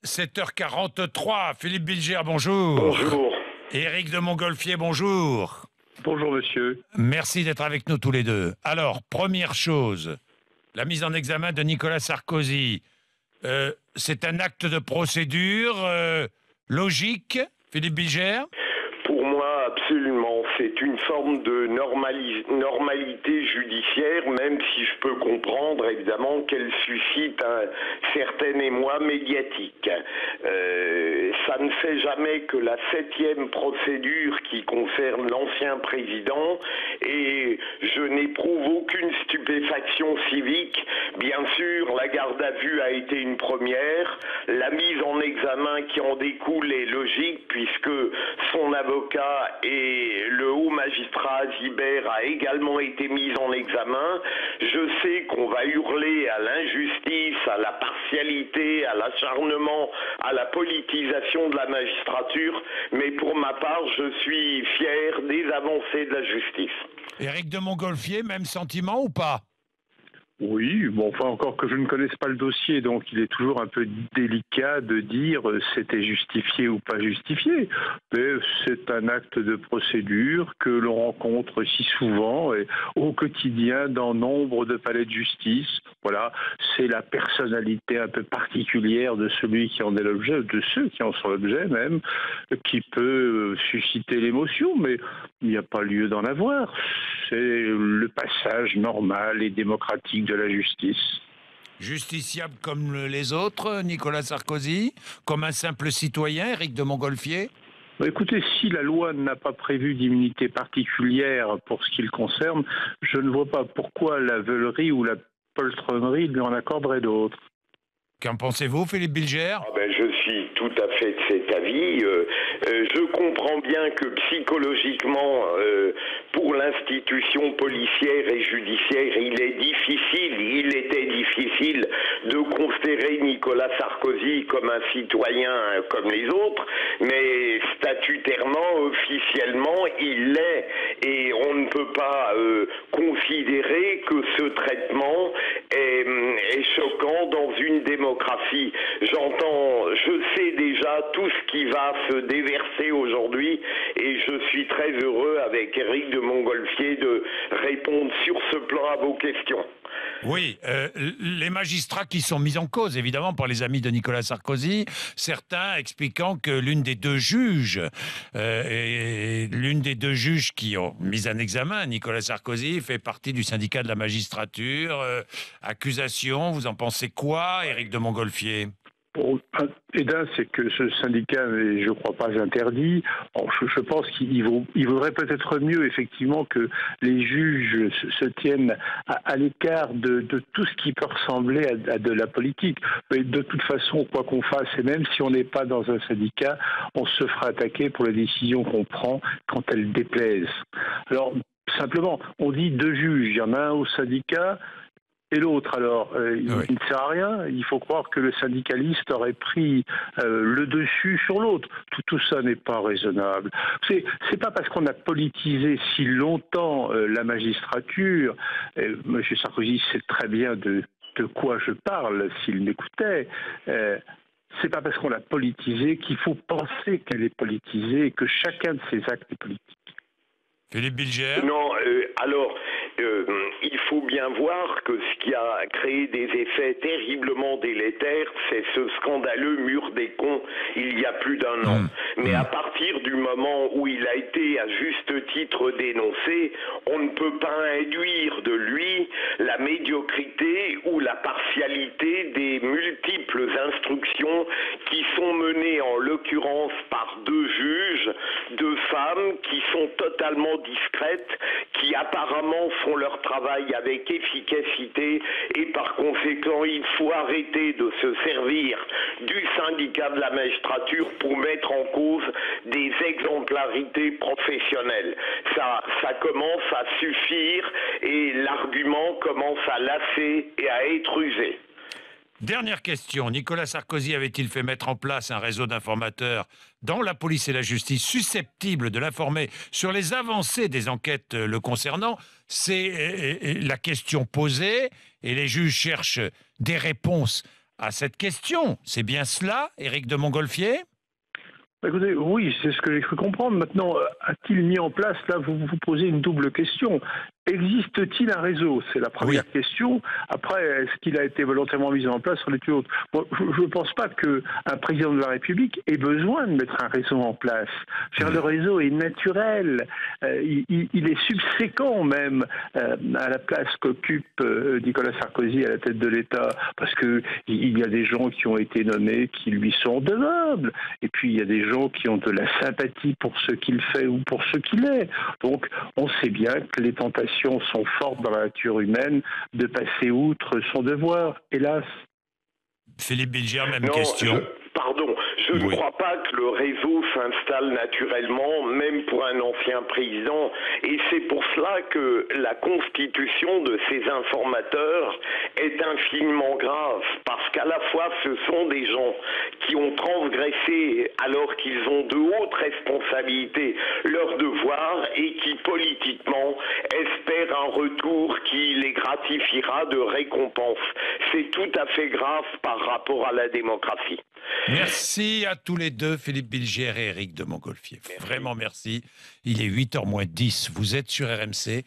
7h43, Philippe Bilger, bonjour. Bonjour. Éric de Montgolfier, bonjour. Bonjour monsieur. Merci d'être avec nous tous les deux. Alors, première chose, la mise en examen de Nicolas Sarkozy. C'est un acte de procédure logique, Philippe Bilger? Pour moi, absolument. C'est une forme de normalité judiciaire, même si je peux comprendre, évidemment, qu'elle suscite un certain émoi médiatique. Ça ne fait jamais que la 7e procédure qui concerne l'ancien président, et je n'éprouve aucune stupéfaction civique. Bien sûr, la garde à vue a été une première. La mise en examen qui en découle est logique, puisque son avocat et le haut magistrat Azibert a également été mis en examen. Je sais qu'on va hurler à l'injustice, à la partialité, à l'acharnement, à la politisation de la magistrature, mais pour ma part, je suis fier des avancées de la justice. Éric de Montgolfier, même sentiment ou pas? Oui, bon, enfin encore que je ne connaisse pas le dossier, donc il est toujours un peu délicat de dire c'était justifié ou pas justifié. Mais c'est un acte de procédure que l'on rencontre si souvent et au quotidien dans nombre de palais de justice. Voilà, c'est la personnalité un peu particulière de celui qui en est l'objet, de ceux qui en sont l'objet même, qui peut susciter l'émotion, mais il n'y a pas lieu d'en avoir. C'est le passage normal et démocratique de la justice. Justiciable comme les autres, Nicolas Sarkozy? Comme un simple citoyen, Éric de Montgolfier? Écoutez, si la loi n'a pas prévu d'immunité particulière pour ce qui le concerne, je ne vois pas pourquoi la veulerie ou la poltronnerie lui en accorderait d'autres. Qu'en pensez-vous, Philippe Bilger? Je suis tout à fait de cet avis. Je comprends bien que psychologiquement, pour l'institution policière et judiciaire, il était difficile de considérer Nicolas Sarkozy comme un citoyen comme les autres, mais statutairement, officiellement, il l'est. Et on ne peut pas considérer que ce traitement est choquant dans une démocratie. Je sais déjà tout ce qui va se déverser aujourd'hui et je suis très heureux avec Éric de Montgolfier de répondre sur ce plan à vos questions. Oui, les magistrats qui sont mis en cause, évidemment, par les amis de Nicolas Sarkozy, certains expliquant que l'une des deux juges qui ont mis en examen Nicolas Sarkozy fait partie du syndicat de la magistrature. Accusation, vous en pensez quoi, Éric de Montgolfier? C'est que ce syndicat n'est, je ne crois pas, interdit. Je pense qu'il vaudrait peut-être mieux, effectivement, que les juges se tiennent à l'écart de tout ce qui peut ressembler à de la politique. Mais de toute façon, quoi qu'on fasse, et même si on n'est pas dans un syndicat, on se fera attaquer pour les décisions qu'on prend quand elles déplaisent. Alors, simplement, on dit deux juges. Il y en a un au syndicat et l'autre, alors, il ne sert à rien. Il faut croire que le syndicaliste aurait pris le dessus sur l'autre. Tout ça n'est pas raisonnable. C'est pas parce qu'on a politisé si longtemps la magistrature. M. Sarkozy sait très bien de quoi je parle s'il m'écoutait. C'est pas parce qu'on l'a politisée qu'il faut penser qu'elle est politisée et que chacun de ses actes est politique. Philippe Bilger? Non, il faut bien voir que ce qui a créé des effets terriblement délétères, c'est ce scandaleux mur des cons il y a plus d'un an. Mais à partir du moment où il a été à juste titre dénoncé, on ne peut pas induire de lui la médiocrité ou la partialité des multiples instructions qui sont menées en l'occurrence par deux juges, deux femmes qui sont totalement discrètes, qui apparemment font leur travail avec efficacité et par conséquent il faut arrêter de se servir du syndicat de la magistrature pour mettre en cause des exemplarités professionnelles. Ça commence à suffire et l'argument commence à lasser et à être usé. Dernière question. Nicolas Sarkozy avait-il fait mettre en place un réseau d'informateurs dans la police et la justice susceptibles de l'informer sur les avancées des enquêtes le concernant? C'est la question posée et les juges cherchent des réponses à cette question. C'est bien cela, Éric de Montgolfier? Écoutez, oui, c'est ce que j'ai cru comprendre. Maintenant, a-t-il mis en place, là, vous vous posez une double question. Existe-t-il un réseau? C'est la première question. Après, est-ce qu'il a été volontairement mis en place? C'en est une autre. Bon, je ne pense pas qu'un président de la République ait besoin de mettre un réseau en place. Le réseau est naturel. Il est subséquent même à la place qu'occupe Nicolas Sarkozy à la tête de l'État, parce qu'il y a des gens qui ont été nommés qui lui sont redevables. Et puis, il y a des gens qui ont de la sympathie pour ce qu'il fait ou pour ce qu'il est. Donc, on sait bien que les tentations sont fortes dans la nature humaine de passer outre son devoir, hélas. Philippe Bilger, même question. Je ne crois pas que le réseau s'installe naturellement, même pour un ancien président. Et c'est pour cela que la constitution de ces informateurs est infiniment grave. Parce qu'à la fois, ce sont des gens qui ont transgressé, alors qu'ils ont de hautes responsabilités, leur devoir et qui, politiquement, espèrent un retour qui les gratifiera de récompense. C'est tout à fait grave par rapport à la démocratie. Merci à tous les deux, Philippe Bilger et Éric de Montgolfier. Vraiment merci. Il est 8h moins 10. Vous êtes sur RMC.